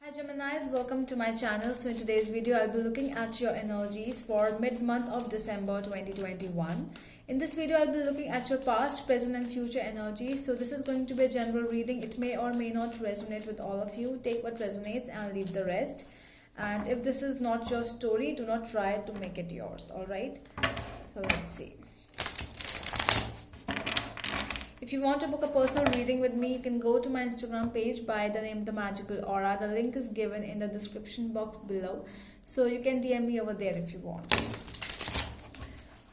Hi Geminis, welcome to my channel. So in today's video, I'll be looking at your energies for mid-month of December 2021. In this video, I'll be looking at your past, present and future energies. So this is going to be a general reading. It may or may not resonate with all of you. Take what resonates and leave the rest. And if this is not your story, do not try to make it yours. Alright? So let's see. If you want to book a personal reading with me, you can go to my Instagram page by the name The Magical Aura. The link is given in the description box below. So you can DM me over there if you want.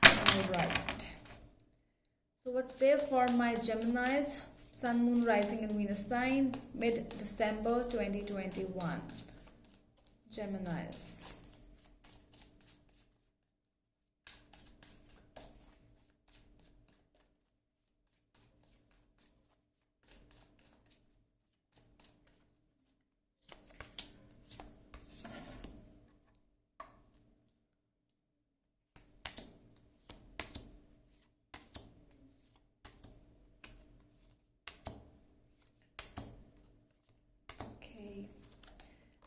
Alright. So what's there for my Geminis? Sun, Moon, Rising and Venus sign, mid-December 2021. Geminis.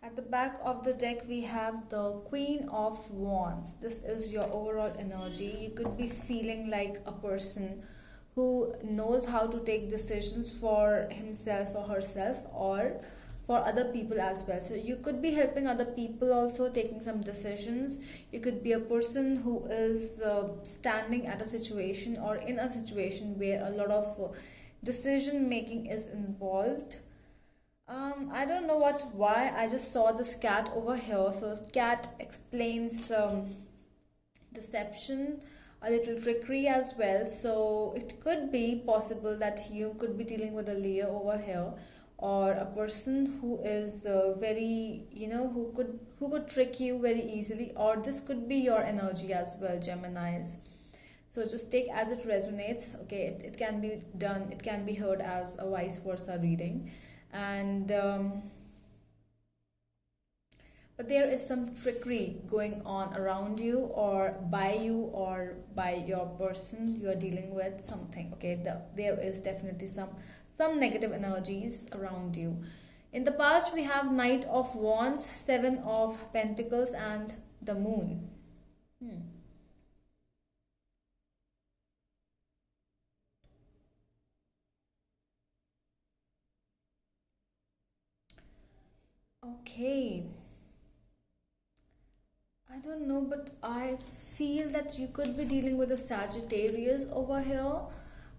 At the back of the deck, we have the Queen of Wands. This is your overall energy. You could be feeling like a person who knows how to take decisions for himself or herself or for other people as well. So you could be helping other people also taking some decisions. You could be a person who is standing at a situation or in a situation where a lot of decision making is involved. I don't know why I just saw this cat over here. So cat explains deception, a little trickery as well. So it could be possible that you could be dealing with a Leo over here, or a person who is very, who could trick you very easily, or this could be your energy as well, Geminis. So just take as it resonates. Okay, it can be done, it can be heard as a vice versa reading. And but there is some trickery going on around you or by your person you are dealing with something. Okay, there is definitely some negative energies around you. In the past, we have Knight of Wands, Seven of Pentacles and the Moon. Okay, I don't know, but I feel that you could be dealing with a Sagittarius over here.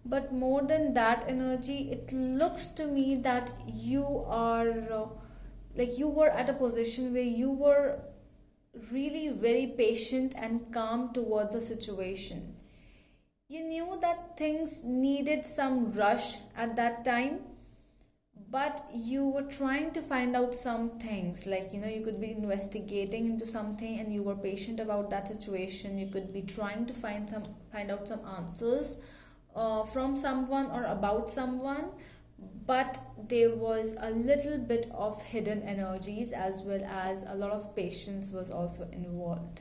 But more than that energy, it looks to me that you are like you were at a position where you were really very patient and calm towards the situation. You knew that things needed some rush at that time, but you were trying to find out some things, like you could be investigating into something and you were patient about that situation. You could be trying to find out some answers from someone or about someone, but there was a little bit of hidden energies as well as a lot of patience was also involved.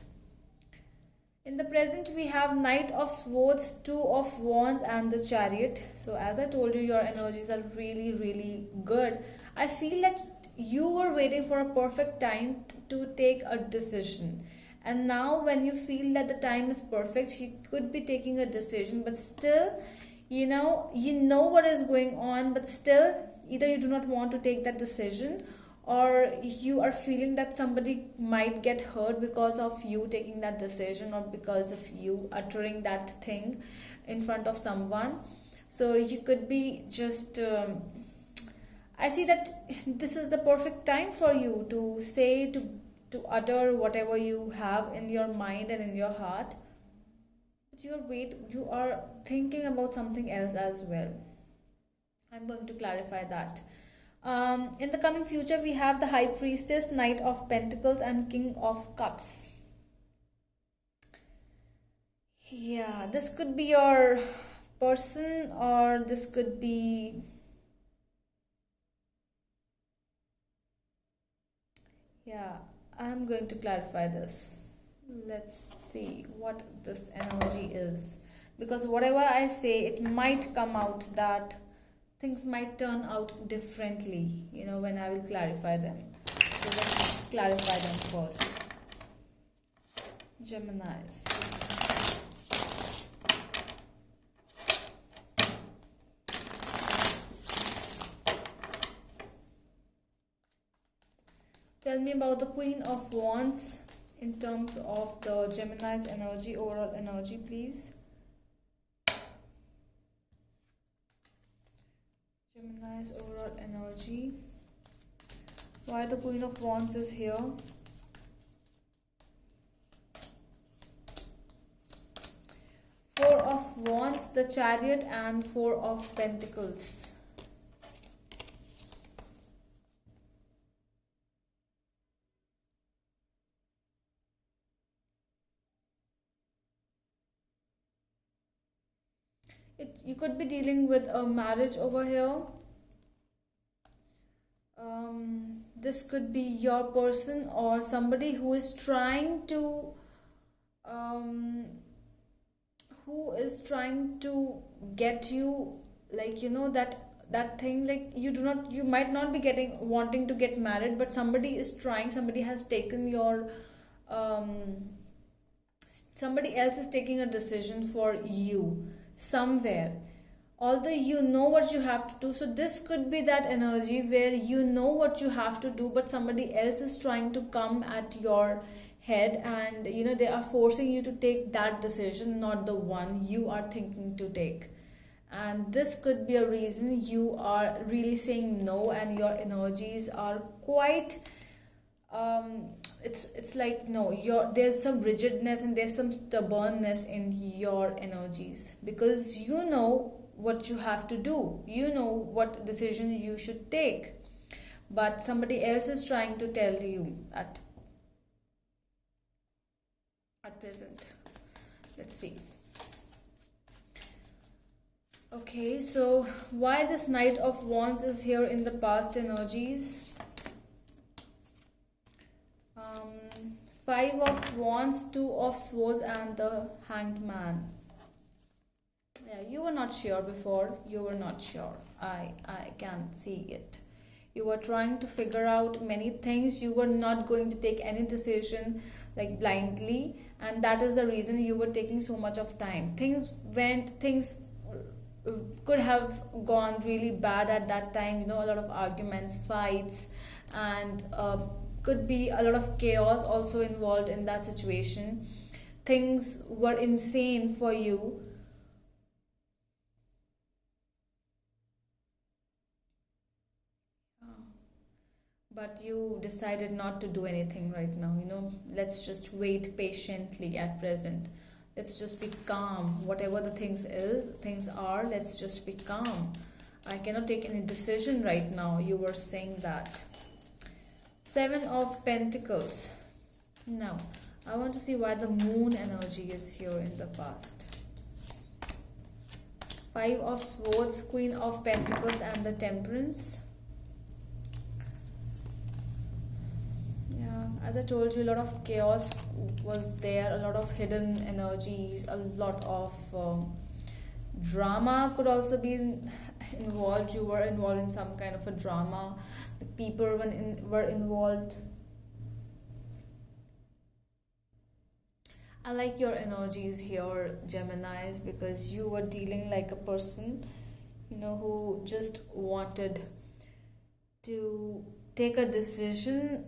In the present, we have Knight of Swords, Two of Wands and the Chariot. So as I told you, your energies are really, really good. I feel that you were waiting for a perfect time to take a decision. And now when you feel that the time is perfect, you could be taking a decision, but still, you know what is going on, but still, either you do not want to take that decision, or you are feeling that somebody might get hurt because of you taking that decision or because of you uttering that thing in front of someone. So you could be just I see that this is the perfect time for you to say, to utter whatever you have in your mind and in your heart, but you are thinking about something else as well. I'm going to clarify that. In the coming future, we have the High Priestess, Knight of Pentacles and King of Cups. Yeah, this could be your person, or this could be... Yeah, I'm going to clarify this. Let's see what this energy is. Because whatever I say, it might come out that things might turn out differently, when I will clarify them. So let's clarify them first. Geminis. Tell me about the Queen of Wands in terms of the Gemini's energy, overall energy, please. Gemini's overall energy. Why the Queen of Wands is here? Four of Wands, the Chariot, and Four of Pentacles. You could be dealing with a marriage over here. This could be your person or somebody who is trying to get you, like, you know, that thing, like, you might not be wanting to get married, but somebody has taken your somebody else is taking a decision for you somewhere, although you know what you have to do. So this could be that energy where you know what you have to do, but somebody else is trying to come at your head, and you know, they are forcing you to take that decision, not the one you are thinking to take. And this could be a reason you are really saying no, and your energies are quite it's like, no, there's some rigidness and there's some stubbornness in your energies, because you know what you have to do, you know what decision you should take, but somebody else is trying to tell you at present. Let's see. Okay, so why this Knight of Wands is here in the past energies? Five of Wands, Two of Swords, and the Hanged Man. Yeah, you were not sure before. You were not sure. I can see it. You were trying to figure out many things. You were not going to take any decision like blindly, and that is the reason you were taking so much of time. Things could have gone really bad at that time. You know, a lot of arguments, fights, and could be a lot of chaos also involved in that situation. Things were insane for you. But you decided not to do anything right now. You know, let's just wait patiently at present. Let's just be calm. Whatever the things are, let's just be calm. I cannot take any decision right now. You were saying that. Seven of Pentacles. Now, I want to see why the Moon energy is here in the past. Five of Swords, Queen of Pentacles, and the Temperance. Yeah, as I told you, a lot of chaos was there, a lot of hidden energies, a lot of drama could also be involved. You were involved in some kind of a drama. The people were involved. I like your energies here, Geminis, because you were dealing like a person, you know, who just wanted to take a decision,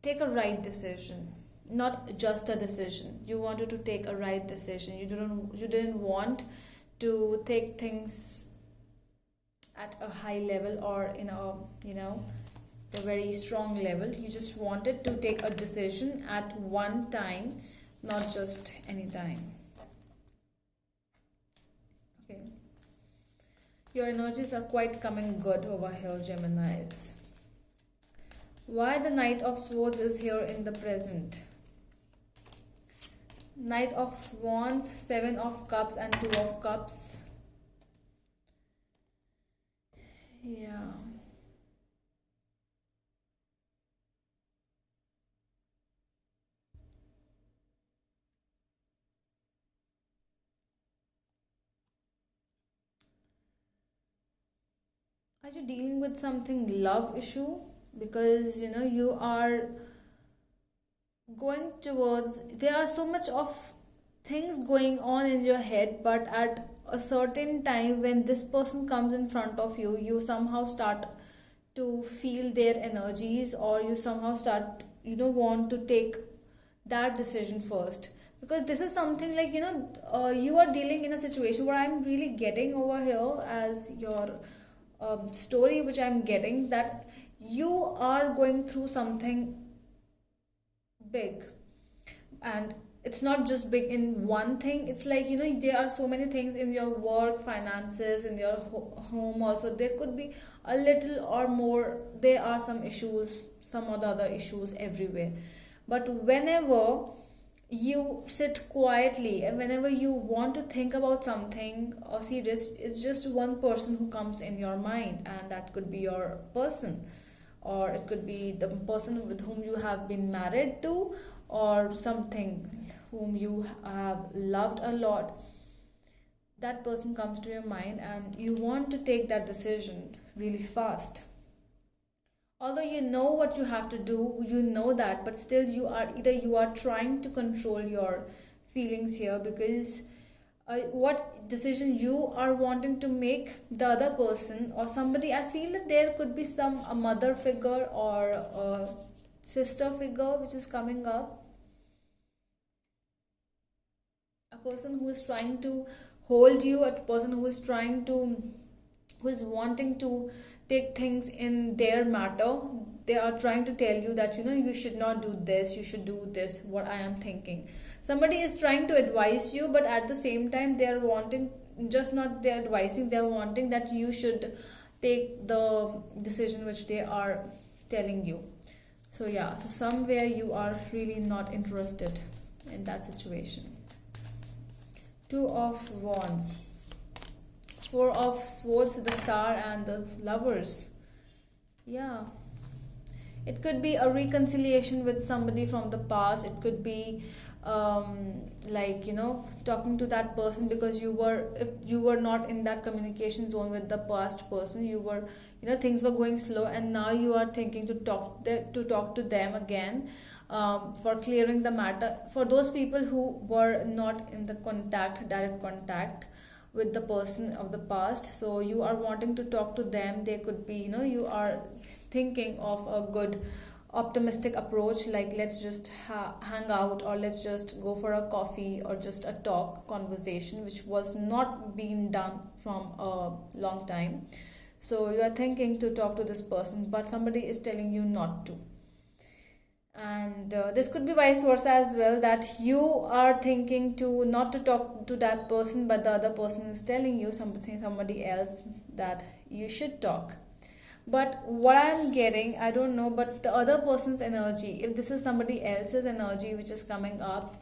take a right decision, not just a decision. You wanted to take a right decision. You didn't want to take things at a high level or in a, you know, a very strong level. You just wanted to take a decision at one time, not just any time. Okay, your energies are quite coming good over here, Geminis. Why the Knight of Swords is here in the present? Knight of Wands, Seven of Cups, and Two of Cups. Yeah. Are you dealing with something love issue? because you are going towards, there are so much of things going on in your head, but at a certain time when this person comes in front of you, you somehow start to feel their energies, or you somehow start want to take that decision first. Because this is something like you are dealing in a situation where I'm really getting over here as your story, which I'm getting, that you are going through something big. And it's not just big in one thing, it's like there are so many things in your work, finances, in your home also. There could be a little or more, there are some issues, some or the other issues everywhere. But whenever you sit quietly and whenever you want to think about something or serious, it's just one person who comes in your mind, and that could be your person, or it could be the person with whom you have been married to, or something whom you have loved a lot. That person comes to your mind and you want to take that decision really fast. Although you know what you have to do, you know that, but still you are trying to control your feelings here, because what decision you are wanting to make, the other person or somebody, I feel that there could be some a mother figure or a sister figure which is coming up, a person who is trying to hold you, a person who is wanting to take things in their matter. They are trying to tell you that you should not do this, you should do this, what I am thinking. Somebody is trying to advise you, but at the same time they are wanting, just not they're advising, they're wanting that you should take the decision which they are telling you. So yeah, so somewhere you are really not interested in that situation. Two of Wands, Four of Swords, the Star, and the Lovers. Yeah, it could be a reconciliation with somebody from the past. It could be like talking to that person, because if you were not in that communication zone with the past person, you were things were going slow, and now you are thinking to talk to them again, for clearing the matter, for those people who were not in the direct contact with the person of the past. So you are wanting to talk to them. They could be you are thinking of a good optimistic approach, like let's just hang out, or let's just go for a coffee, or just a conversation which was not being done from a long time. So you are thinking to talk to this person, but somebody is telling you not to. And this could be vice versa as well, that you are thinking to not to talk to that person, but the other person is telling you somebody else that you should talk. But what I'm getting, I don't know, but the other person's energy, if this is somebody else's energy which is coming up,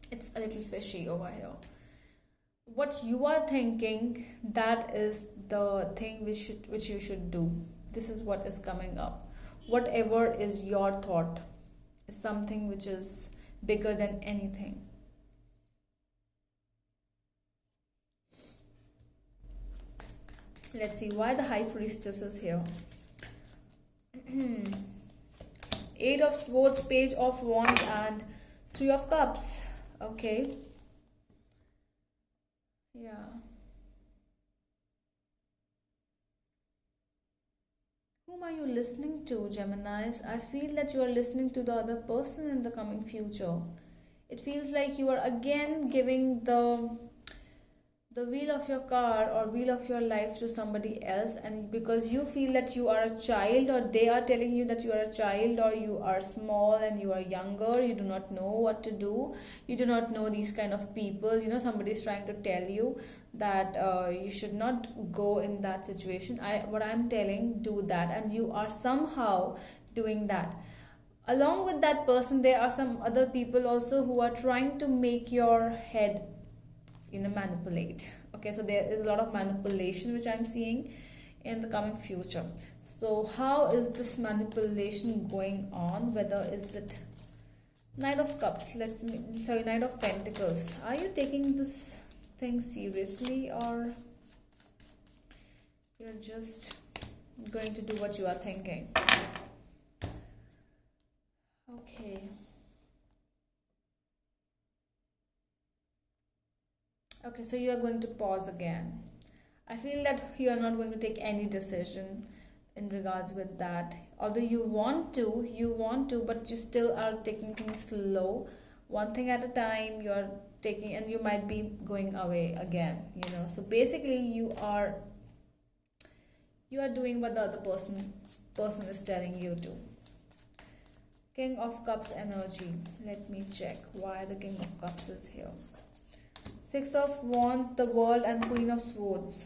it's a little fishy over here. What you are thinking, that is the thing which you should do. This is what is coming up. Whatever is your thought is something which is bigger than anything. Let's see why the High Priestess is here. Eight of Swords, Page of Wands, and Three of Cups. Okay. Yeah. Whom are you listening to, Geminis? I feel that you are listening to the other person in the coming future. It feels like you are again giving the wheel of your car or wheel of your life to somebody else, and because you feel that you are a child, or they are telling you that you are a child, or you are small and you are younger, you do not know what to do, you do not know these kind of people, somebody is trying to tell you that you should not go in that situation. What I'm telling, do that, and you are somehow doing that. Along with that person, there are some other people also who are trying to make your head manipulate. Okay, so there is a lot of manipulation which I'm seeing in the coming future. So how is this manipulation going on? Whether is it Knight of Cups, Knight of Pentacles. Are you taking this thing seriously, or you're just going to do what you are thinking. Okay. Okay, so you are going to pause again. I feel that you are not going to take any decision in regards with that. Although you want to, but you still are taking things slow, one thing at a time. You are taking, and you might be going away again. So basically, you are doing what the other person is telling you to. King of Cups energy. Let me check why the King of Cups is here. Six of Wands, the World, and Queen of Swords.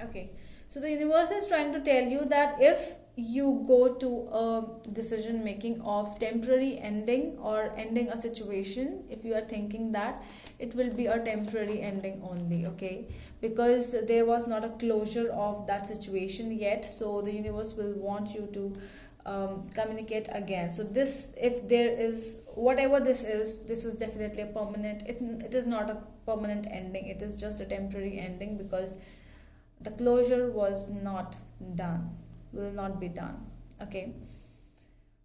Okay, so the universe is trying to tell you that if you go to a decision making of temporary ending or ending a situation, if you are thinking that, it will be a temporary ending only, okay, because there was not a closure of that situation yet. So the universe will want you to communicate again. So this, if there is whatever this is definitely a permanent, it is not a permanent ending, it is just a temporary ending, because the closure was not done, will not be done. Okay,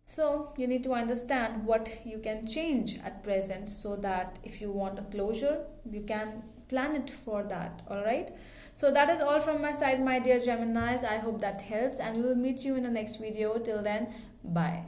so you need to understand what you can change at present, so that if you want a closure, you can plan it for that. All right, so that is all from my side, my dear Geminis. I hope that helps, and we will meet you in the next video. Till then, bye.